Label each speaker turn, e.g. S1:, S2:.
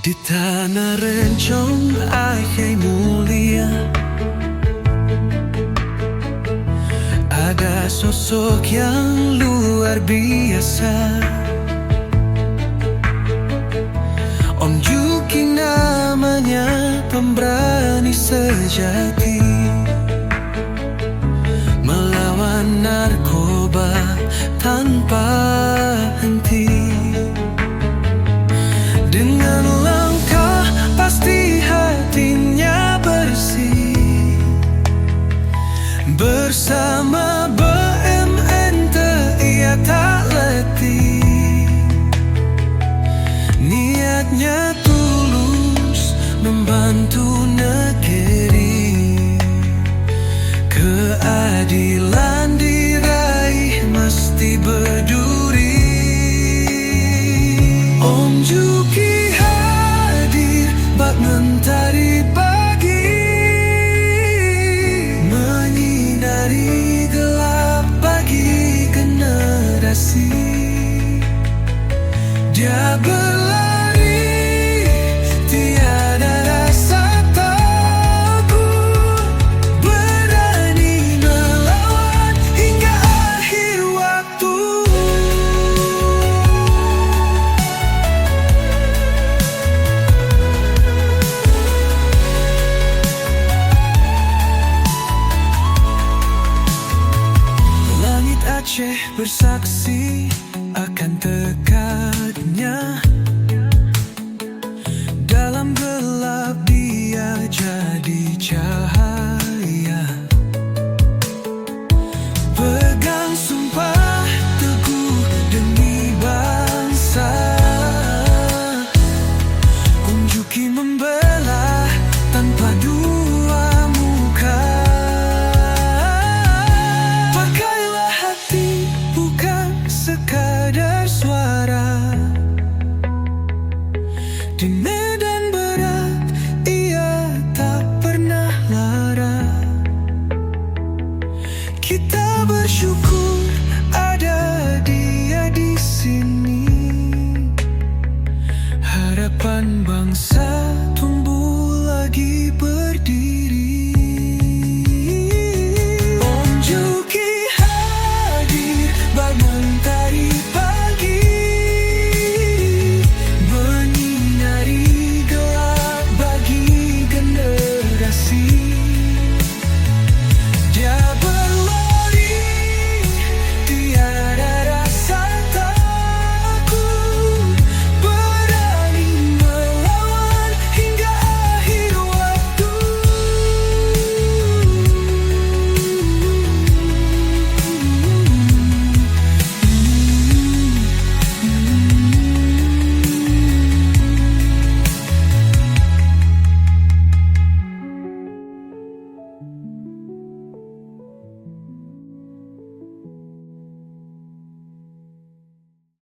S1: Di tanah rencong ahai mulia, ada sosok yang luar biasa. Om Juki namanya, pemberani sejati, melawan narkoba tanpa henti. Dengan langkah pasti hatinya bersih, bersama BMNT ia tak letih. Niatnya tulus membantu negeri, keadilan diraih mesti berduri. Om Juki hadir bak mentari pagi, menyinari gelap bagi generasi. Dia berlari tiada rasa takut, berani melawan hingga akhir waktu. Langit Aceh bersaksi akan tekadnya, dalam gelap dia jadi cahaya.